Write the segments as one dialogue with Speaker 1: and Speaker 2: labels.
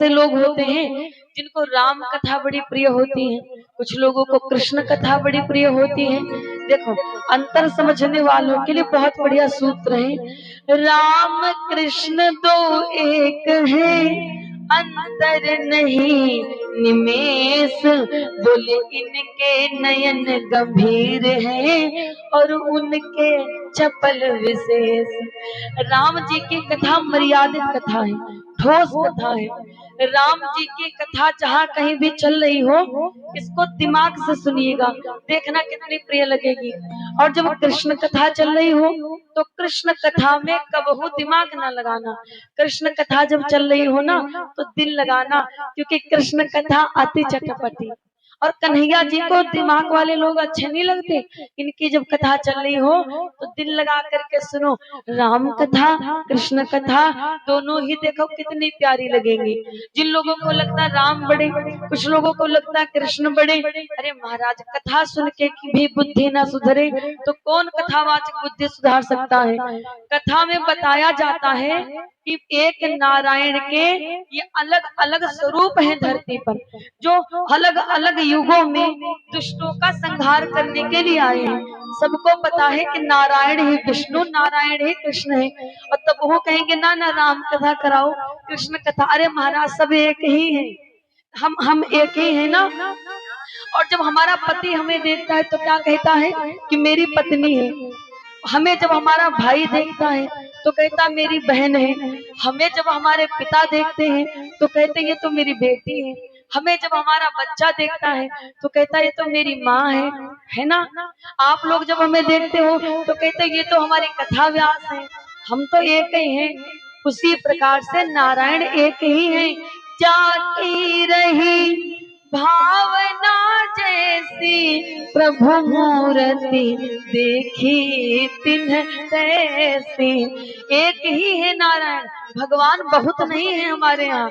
Speaker 1: से लोग होते हैं जिनको राम कथा बड़ी प्रिय होती है, कुछ लोगों को कृष्ण कथा बड़ी प्रिय होती है। देखो, अंतर समझने वालों के लिए बहुत बढ़िया सूत्र है, राम कृष्ण दो एक है, अंतर नहीं निमेष, बोले इनके नयन गंभीर है और उनके चपल विशेष। राम जी की कथा मर्यादित कथा है, ठोस कथा है। राम जी की कथा जहाँ कहीं भी चल रही हो, इसको दिमाग से सुनिएगा, देखना कितनी प्रिय लगेगी। और जब कृष्ण कथा चल रही हो तो कृष्ण कथा में कबहू दिमाग ना लगाना, कृष्ण कथा जब चल रही हो ना तो दिल लगाना, क्योंकि कृष्ण कथा अति चटपटी। और कन्हैया जी को दिमाग वाले लोग अच्छे नहीं लगते, इनकी जब कथा चल रही हो तो दिल लगा करके सुनो। राम कथा कृष्ण कथा दोनों ही देखो कितनी प्यारी लगेंगी। जिन लोगों को लगता है राम बड़े, कुछ लोगों को लगता है कृष्ण बड़े, अरे महाराज कथा सुन के भी बुद्धि ना सुधरे तो कौन कथावाचक बुद्धि सुधार सकता है। कथा में बताया जाता है कि एक नारायण के ये अलग अलग स्वरूप हैं धरती पर, जो अलग अलग युगों में दुष्टों का संहार करने के लिए आए हैं। सबको पता है कि नारायण ही विष्णु, नारायण ही कृष्ण है, और तब वो कहेंगे ना ना राम कथा कराओ, कृष्ण कथा। अरे महाराज सब एक ही है, हम एक ही है ना। और जब हमारा पति हमें देखता है तो क्या कहता है कि मेरी पत्नी है, हमें जब हमारा भाई देखता है तो कहता मेरी बहन है, हमें जब हमारे पिता देखते हैं तो कहते ये तो मेरी बेटी है, हमें जब हमारा बच्चा देखता है तो कहता ये तो मेरी माँ है ना। आप लोग जब हमें देखते हो तो कहते ये तो हमारी कथा व्यास है, हम तो एक ही हैं। उसी प्रकार से नारायण एक ही है, जाकी रही भावना जैसी प्रभु मूर्ति देखी तिन्ह तैसी। एक ही है नारायण, भगवान बहुत नहीं है हमारे यहाँ।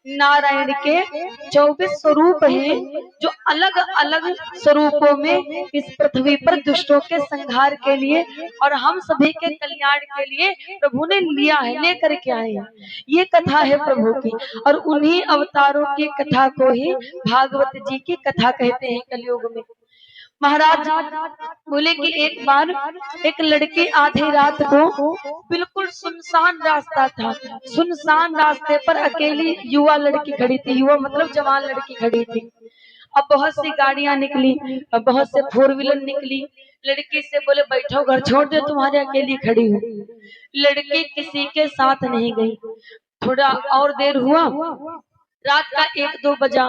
Speaker 1: नारायण के 24 स्वरूप हैं, जो अलग अलग स्वरूपों में इस पृथ्वी पर दुष्टों के संहार के लिए और हम सभी के कल्याण के लिए प्रभु ने लिया है, लेकर के आए हैं। ये कथा है प्रभु की, और उन्हीं अवतारों की कथा को ही भागवत जी की कथा कहते हैं कलयुग में। महाराज बोले कि एक बार एक लड़की आधी रात को, बिल्कुल सुनसान रास्ता था, सुनसान रास्ते पर अकेली युवा लड़की खड़ी थी, युवा मतलब जवान लड़की खड़ी थी। अब बहुत सी गाड़ियां निकली, अब बहुत से 4 व्हीलर निकली, लड़की से बोले बैठो घर छोड़ दे, तुम्हारे अकेली खड़ी हूँ। लड़की किसी के साथ नहीं गई। थोड़ा और देर हुआ, रात का 1-2 बजा,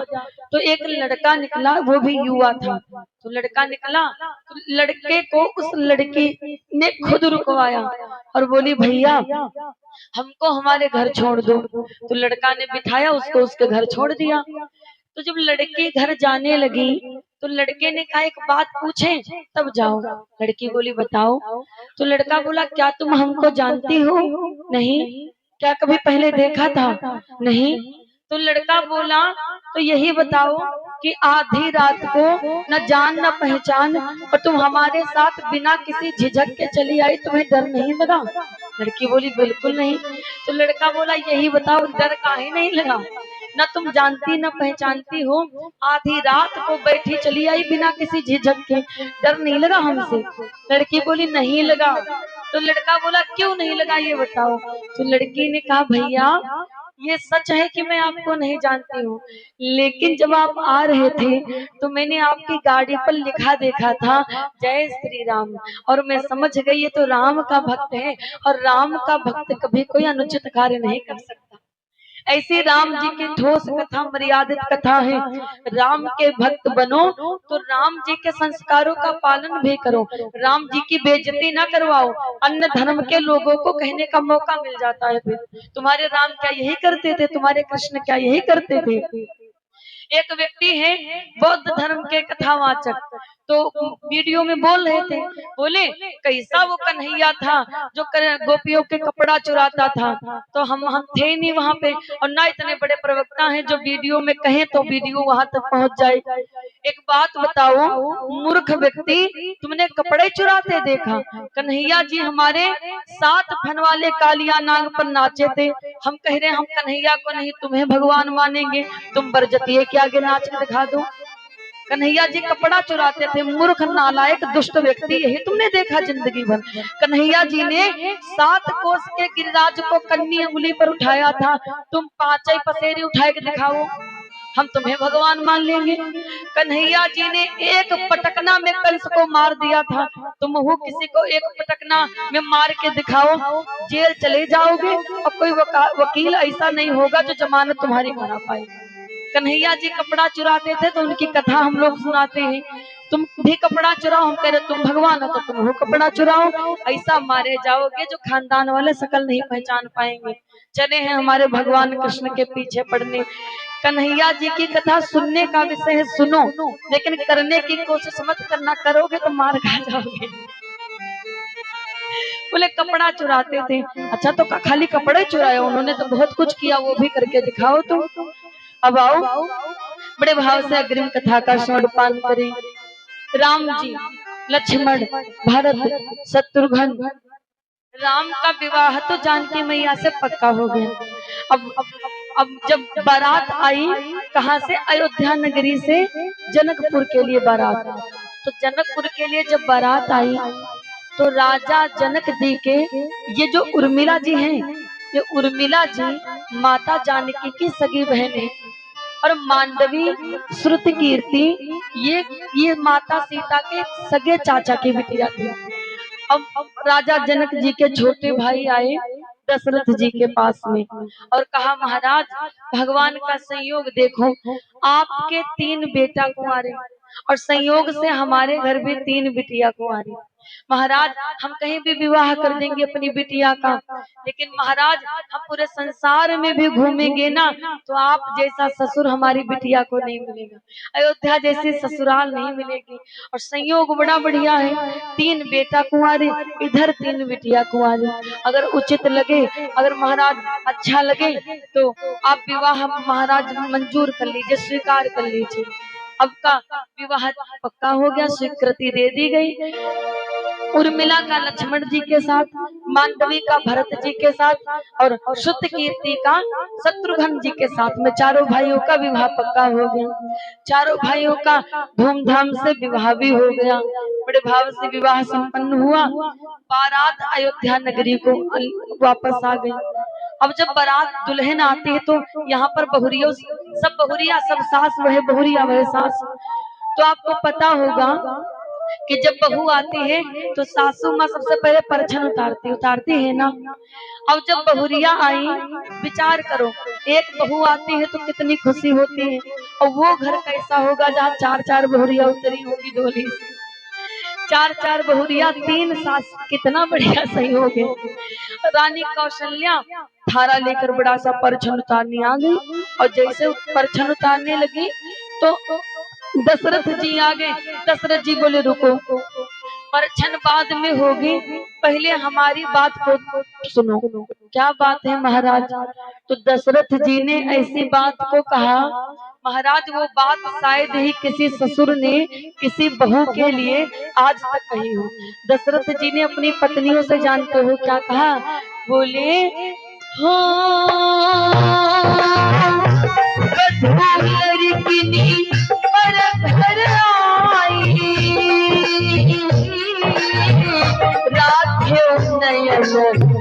Speaker 1: तो एक लड़का निकला, वो भी युवा था। तो लड़का निकला तो लड़के को उस लड़की ने खुद रुकवाया और बोली भैया हमको हमारे घर छोड़ दो। तो लड़का ने बिठाया उसको, उसके घर छोड़ दिया। तो जब लड़की घर जाने लगी तो लड़के ने कहा एक बात पूछे तब जाओ। लड़की बोली बताओ। तो लड़का बोला क्या तुम हमको जानती हो? नहीं। क्या कभी पहले देखा था? नहीं। तो लड़का बोला तो यही बताओ कि आधी रात को न जान न पहचान और तुम हमारे साथ बिना किसी झिझक के चली आई, तुम्हें डर नहीं लगा? लड़की बोली बिल्कुल नहीं। तो लड़का बोला यही बताओ डर काहे नहीं लगा? न तुम जानती न पहचानती हो, आधी रात को बैठी चली आई बिना किसी झिझक के, डर नहीं लगा हमसे? लड़की बोली नहीं लगा। तो लड़का बोला क्यों नहीं लगा ये बताओ। तो लड़की ने कहा भैया ये सच है कि मैं आपको नहीं जानती हूँ, लेकिन जब आप आ रहे थे तो मैंने आपकी गाड़ी पर लिखा देखा था जय श्री राम, और मैं समझ गई ये तो राम का भक्त है, और राम का भक्त कभी कोई अनुचित कार्य नहीं कर सकता। ऐसी राम जी की ठोस कथा मर्यादित कथा है। राम के भक्त बनो तो राम जी के संस्कारों का पालन भी करो, राम जी की बेइज्जती ना करवाओ। अन्य धर्म के लोगों को कहने का मौका मिल जाता है, फिर तुम्हारे राम क्या यही करते थे, तुम्हारे कृष्ण क्या यही करते थे। एक व्यक्ति है बौद्ध धर्म के कथावाचक, तो वीडियो में बोल रहे थे, बोले कैसा वो कन्हैया था जो गोपियों के कपड़ा चुराता था। तो हम थे नहीं वहां पे, और ना इतने बड़े प्रवक्ता हैं जो वीडियो में कहें तो वीडियो वहां तक पहुंच जाए। एक बात बताओ मूर्ख व्यक्ति, तुमने कपड़े चुराते देखा? कन्हैया जी हमारे 7 फन वाले कालिया नाग पर नाचे थे। हम कह रहे हैं हम कन्हैया को नहीं तुम्हें भगवान मानेंगे, तुम बरजतिये के आगे नाच के दिखा दो। कन्हैया जी कपड़ा चुराते थे, मूर्ख नालायक दुष्ट व्यक्ति, यही तुमने देखा जिंदगी भर। कन्हैया जी ने 7 कोस के गिरिराज को कन्नी अंगुली पर उठाया था, तुम 5 पसेरी उठाए के दिखाओ, हम तुम्हें भगवान मान लेंगे। कन्हैया जी ने एक पटकना में कंस को मार दिया था, तुम हो किसी को एक पटकना में मार के दिखाओ, जेल चले जाओगे और कोई वकील ऐसा नहीं होगा जो जमानत तुम्हारी करा पाए। कन्हैया जी कपड़ा चुराते थे तो उनकी कथा हम लोग सुनाते हैं, तुम भी कपड़ा चुराओ, हम कह रहे तुम भगवान हो तो तुम हो कपड़ा चुराओ, ऐसा मारे जाओगे जो खानदान वाले सकल नहीं पहचान पाएंगे। चले हैं हमारे भगवान कृष्ण के पीछे पड़ने। कन्हैया जी की कथा सुनने का विषय है, सुनो, लेकिन करने की कोशिश मत करना, करोगे तो मार खा जाओगे। बोले कपड़ा चुराते थे, अच्छा तो खाली कपड़े चुराए? उन्होंने तो बहुत कुछ किया, वो भी करके दिखाओ तुम। अब आओ बड़े भाव से अग्रिम कथा का श्रवण करें। राम जी, लक्ष्मण, भरत, शत्रुघ्न, राम का विवाह तो जानकी मैया से पक्का हो गया। अब जब बारात आई, कहां से? अयोध्या नगरी से जनकपुर के लिए बारात। तो जनकपुर के लिए जब बारात आई तो राजा जनक जी के ये जो उर्मिला जी हैं, ये उर्मिला जी माता जानकी की सगी बहन है, और मांडवी, श्रुत कीर्ति ये माता सीता के सगे चाचा की बिटिया थी। अब राजा जनक जी के छोटे भाई आए दशरथ जी के पास में और कहा महाराज भगवान का संयोग देखो, आपके 3 बेटा कुंवारे और संयोग से हमारे घर भी 3 बिटिया कुंवारी। महाराज हम कहीं भी विवाह कर देंगे अपनी बिटिया का, लेकिन महाराज हम पूरे संसार में भी घूमेंगे ना तो आप जैसा ससुर हमारी बिटिया को नहीं मिलेगा, अयोध्या जैसी ससुराल नहीं मिलेगी। और संयोग बड़ा बढ़िया है, 3 बेटा कुंवारे, इधर 3 बिटिया कुंवारी। अगर उचित लगे, अगर महाराज अच्छा लगे तो आप विवाह महाराज मंजूर कर लीजिए, स्वीकार कर लीजिए। अब का विवाह पक्का हो गया, स्वीकृति दे दी गई। उर्मिला का लक्ष्मण जी के साथ, मांडवी का भरत जी के साथ और श्रुत कीर्ति का शत्रुघ्न जी के साथ में 4 भाइयों का विवाह पक्का हो गया। 4 भाइयों का धूमधाम से विवाह भी हो गया, बड़े भाव से विवाह संपन्न हुआ। बारात अयोध्या नगरी को वापस आ गई। अब जब बारात दुल्हन आती है तो यहाँ पर बहुरिया सब सास वह बहुरिया वह सास। तो आपको पता होगा कि जब बहू आती है तो सासू माँ सबसे पहले परछन उतारती है ना। अब जब बहुरिया आई, विचार करो, एक बहू आती है तो कितनी खुशी होती है, और वो घर कैसा होगा जहाँ 4-4 बहुरिया उतरी होगी डोली से, 4-4 बहुरिया, 3 सास, कितना बढ़िया सहयोग है। रानी कौशल्या थारा लेकर बड़ा सा परछन उतारने आ गई, और जैसे परछन उतारने लगी तो दशरथ जी आ गए। दशरथ जी बोले रुको, परछन बाद में होगी, पहले हमारी बात को सुनो। क्या बात है महाराज? तो दशरथ जी ने ऐसी बात को कहा, महाराज वो बात शायद ही किसी ससुर ने किसी बहू के लिए आज तक कही हो। दशरथ जी ने अपनी पत्नियों से जानते हो क्या कहा? बोले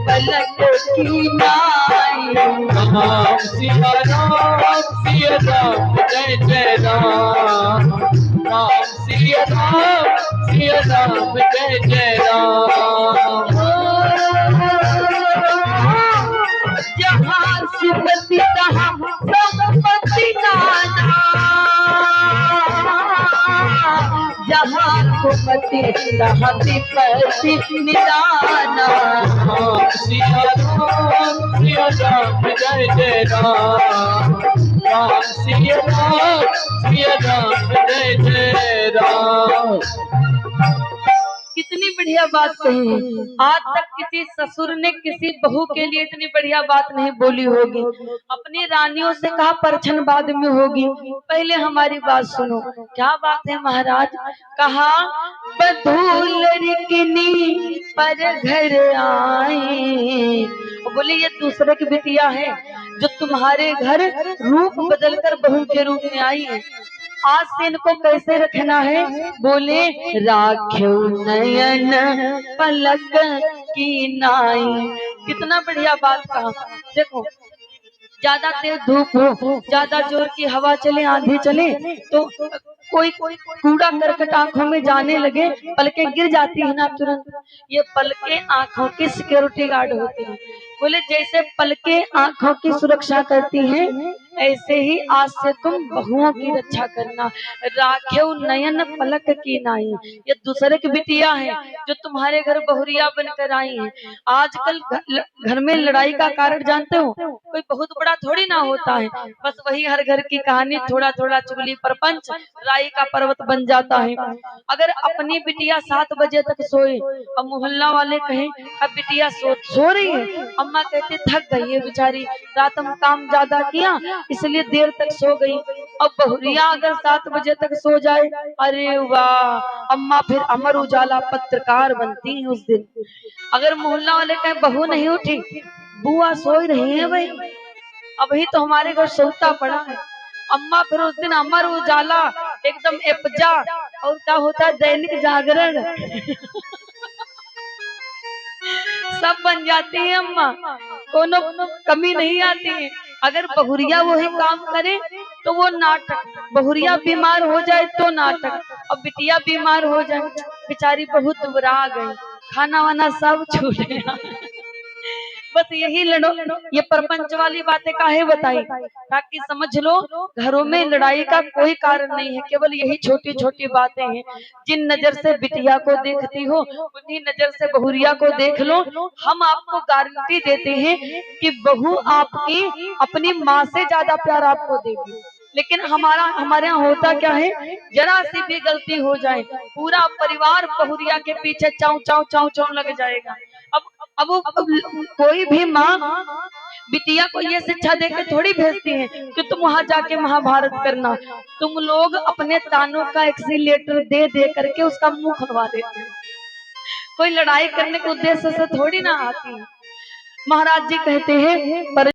Speaker 1: पलक की नाई।
Speaker 2: राम सिया राम जय जय राम, राम सिया राम जय जय राम।
Speaker 1: जहाँ सिमरती तहाँ संपत्ति नाना, जहाँ घूमती तहाँ विपत्ति निदाना।
Speaker 2: राम सिया राम जय जय राम, राम सिया राम जय जय राम।
Speaker 1: कि कितनी बढ़िया बात कही है। आज तक किसी ससुर ने किसी बहू के लिए इतनी बढ़िया बात नहीं बोली होगी। अपनी रानियों से कहा परछन बाद में होगी, पहले हमारी बात सुनो। क्या बात है महाराज? कहा बधूल रिकनी पर घर आए। बोले ये दूसरे की बिटिया है जो तुम्हारे घर रूप बदलकर बहू के रूप में आई है। आज से इनको कैसे रखना है? बोले राख्यो नयन पलक की नाई। कितना बढ़िया बात कहा। देखो ज्यादा तेज धूप हो, ज्यादा जोर की हवा चले, आंधी चले, तो कोई कूड़ा करकट आंखों में जाने लगे, पलकें गिर जाती है ना तुरंत। ये पलकें आंखों की सिक्योरिटी गार्ड होती है। बोले जैसे पलकें आंखों की सुरक्षा करती हैं, ऐसे ही आज से तुम बहुओं की रक्षा करना। राखेव नयन पलक की नाई। ये दूसरे की बिटिया है जो तुम्हारे घर बहुरिया बनकर आई है। आजकल घर में लड़ाई का कारण जानते हो? कोई बहुत बड़ा थोड़ी ना होता है, बस वही हर घर की कहानी, थोड़ा थोड़ा चुगली परपंच राई का पर्वत बन जाता है। अगर अपनी बिटिया 7 बजे तक सोए और मोहल्ला वाले कहें अब बिटिया सो रही है, अम्मा कहते थक गई है बेचारी, रात में काम ज्यादा किया इसलिए देर तक सो गई। अब बहुरिया अगर 7 बजे तक सो जाए, अरे वाह, अम्मा फिर अमर उजाला पत्रकार बनती है उस दिन। अगर मोहल्ला वाले कहें बहू नहीं उठी, बुआ सो रही है भाई, अभी तो हमारे घर सोता पड़ा है, अम्मा फिर उस दिन अमर उजाला एकदम एपजा, और क्या होता है दैनिक जागरण सब बन जाती है अम्मा, कोनो कमी नहीं आती है। अगर बहुरिया वही काम करे तो वो नाटक, बहुरिया बीमार हो जाए तो नाटक, और बिटिया बीमार हो जाए बेचारी बहुत दुबरा गई, खाना वाना सब छूट गया बस यही लड़ो। ये प्रपंच वाली बातें काहे बताई? ताकि समझ लो घरों में लड़ाई का कोई कारण नहीं है, केवल यही छोटी छोटी बातें हैं। जिन नजर से बिटिया को देखती हो उन्हीं नजर से बहुरिया को देख लो। हम आपको गारंटी देते हैं कि बहू आपकी अपनी माँ से ज्यादा प्यार आपको देगी। लेकिन हमारे यहाँ होता क्या है, जरा सी भी गलती हो जाए पूरा परिवार बहुरिया के पीछे चाव चाव चाव चाव लग जाएगा। अब कोई भी माँ बिटिया को ये शिक्षा देकर थोड़ी भेजती है कि तुम वहां जाके महाभारत करना। तुम लोग अपने तानों का एक्सीलेटर दे दे करके उसका मुंह खुलवा देते हैं। कोई लड़ाई करने के उद्देश्य से थोड़ी ना आती है। महाराज जी कहते हैं पर